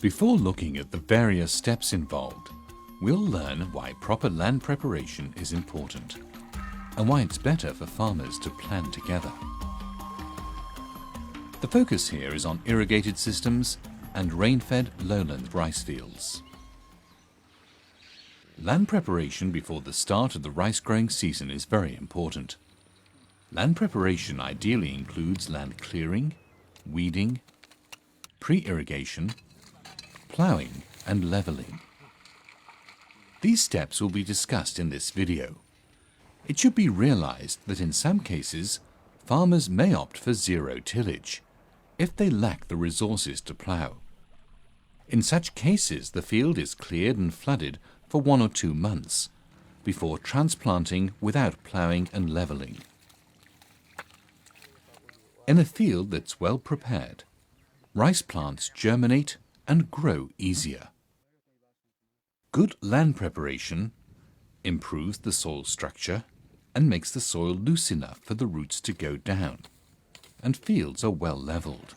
Before looking at the various steps involved, we'll learn why proper land preparation is important and why it's better for farmers to plan together. The focus here is on irrigated systems and rain-fed lowland rice fields. Land preparation before the start of the rice growing season is very important. Land preparation ideally includes land clearing, weeding, pre-irrigation, ploughing and levelling. These steps will be discussed in this video. It should be realized that in some cases, farmers may opt for zero tillage if they lack the resources to plough. In such cases, the field is cleared and flooded for 1 or 2 months before transplanting without ploughing and levelling. In a field that's well prepared, rice plants germinate and grow easier. Good land preparation improves the soil structure and makes the soil loose enough for the roots to go down, and fields are well levelled.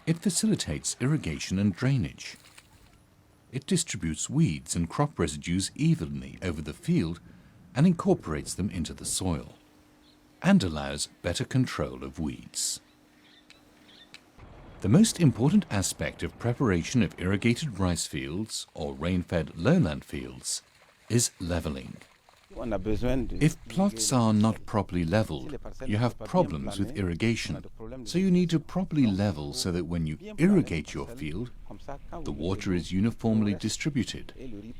It facilitates irrigation and drainage. It distributes weeds and crop residues evenly over the field and incorporates them into the soil, and allows better control of weeds. The most important aspect of preparation of irrigated rice fields or rain-fed lowland fields is levelling. If plots are not properly levelled, you have problems with irrigation, so you need to properly level so that when you irrigate your field, the water is uniformly distributed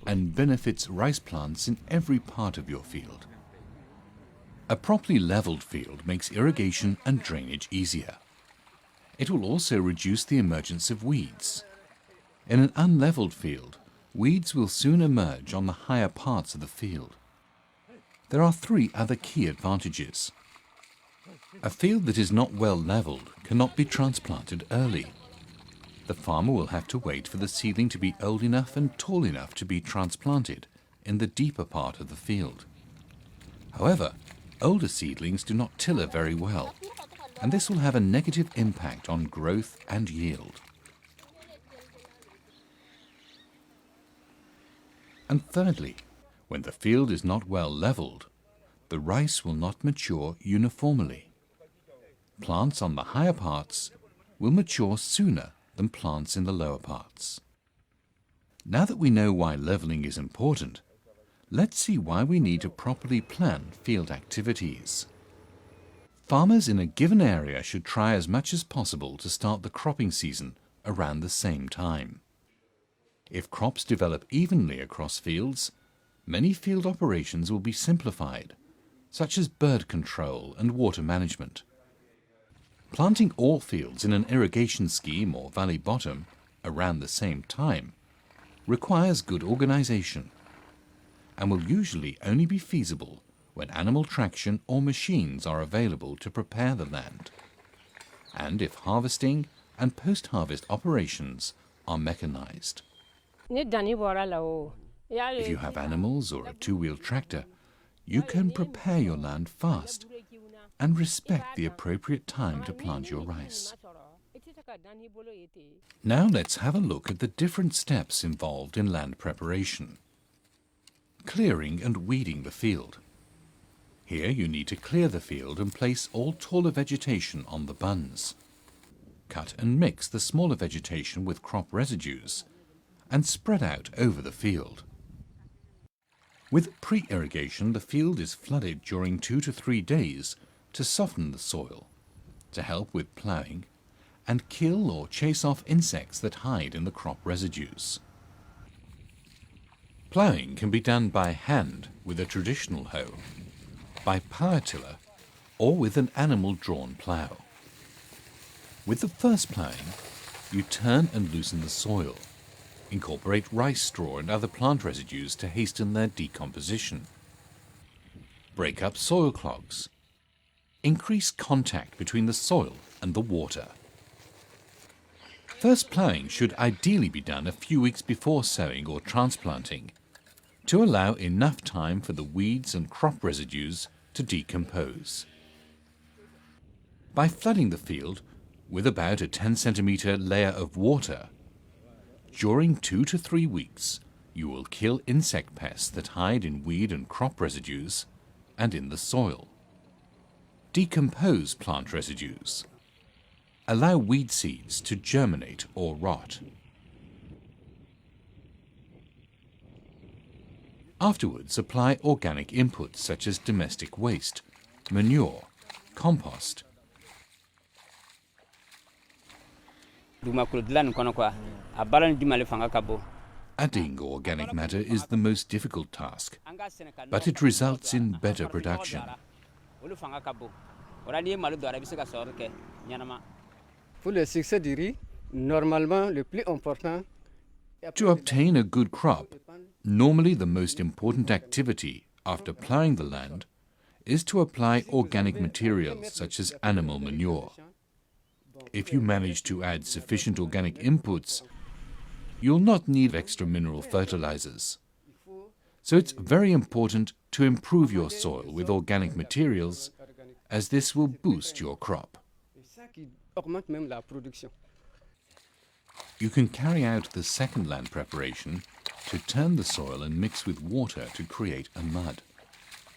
and benefits rice plants in every part of your field. A properly levelled field makes irrigation and drainage easier. It will also reduce the emergence of weeds. In an unlevelled field, weeds will soon emerge on the higher parts of the field. There are 3 other key advantages. A field that is not well levelled cannot be transplanted early. The farmer will have to wait for the seedling to be old enough and tall enough to be transplanted in the deeper part of the field. However, older seedlings do not tiller very well, and this will have a negative impact on growth and yield. And thirdly, when the field is not well levelled, the rice will not mature uniformly. Plants on the higher parts will mature sooner than plants in the lower parts. Now that we know why levelling is important, let's see why we need to properly plan field activities. Farmers in a given area should try as much as possible to start the cropping season around the same time. If crops develop evenly across fields, many field operations will be simplified, such as bird control and water management. Planting all fields in an irrigation scheme or valley bottom around the same time requires good organization and will usually only be feasible when animal traction or machines are available to prepare the land, and if harvesting and post-harvest operations are mechanized. If you have animals or a 2-wheel tractor, you can prepare your land fast and respect the appropriate time to plant your rice. Now let's have a look at the different steps involved in land preparation. Clearing and weeding the field. Here you need to clear the field and place all taller vegetation on the bunds. Cut and mix the smaller vegetation with crop residues and spread out over the field. With pre-irrigation, the field is flooded during 2 to 3 days to soften the soil, to help with ploughing, and kill or chase off insects that hide in the crop residues. Ploughing can be done by hand with a traditional hoe, by power tiller, or with an animal-drawn plough. With the first ploughing, you turn and loosen the soil, incorporate rice straw and other plant residues to hasten their decomposition. Break up soil clogs. Increase contact between the soil and the water. First ploughing should ideally be done a few weeks before sowing or transplanting to allow enough time for the weeds and crop residues to decompose. By flooding the field with about a 10 centimeter layer of water, During 2 to 3 weeks, you will kill insect pests that hide in weed and crop residues and in the soil. Decompose plant residues. Allow weed seeds to germinate or rot. Afterwards, apply organic inputs such as domestic waste, manure, compost. Adding organic matter is the most difficult task, but it results in better production. To obtain a good crop, normally the most important activity after ploughing the land is to apply organic materials such as animal manure. If you manage to add sufficient organic inputs, you'll not need extra mineral fertilizers. So it's very important to improve your soil with organic materials, as this will boost your crop. You can carry out the second land preparation to turn the soil and mix with water to create a mud.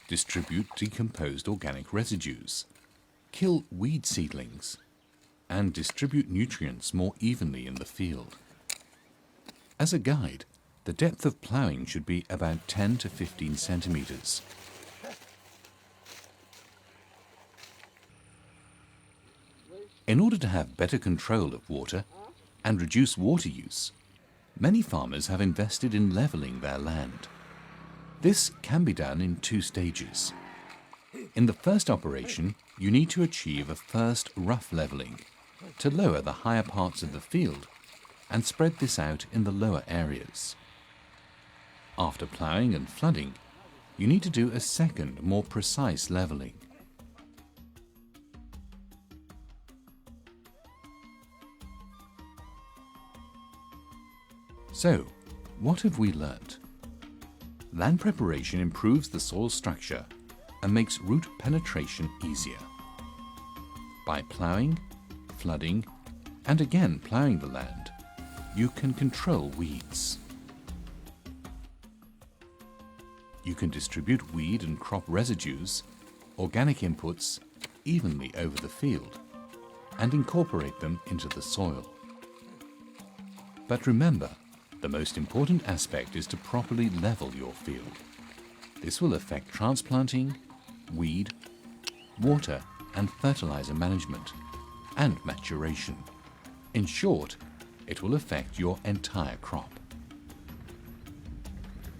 Distribute decomposed organic residues. Kill weed seedlings. And distribute nutrients more evenly in the field. As a guide, the depth of ploughing should be about 10 to 15 centimeters. In order to have better control of water and reduce water use, many farmers have invested in leveling their land. This can be done in 2 stages. In the first operation, you need to achieve a first rough leveling to lower the higher parts of the field and spread this out in the lower areas. After ploughing and flooding, you need to do a second, more precise leveling. So, what have we learnt? Land preparation improves the soil structure and makes root penetration easier. By ploughing, flooding, and again ploughing the land, you can control weeds. You can distribute weed and crop residues, organic inputs, evenly over the field and incorporate them into the soil. But remember, the most important aspect is to properly level your field. This will affect transplanting, weed, water and fertilizer management, and maturation. In short, it will affect your entire crop.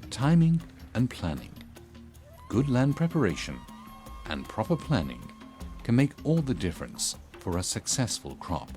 Timing and planning. Good land preparation and proper planning can make all the difference for a successful crop.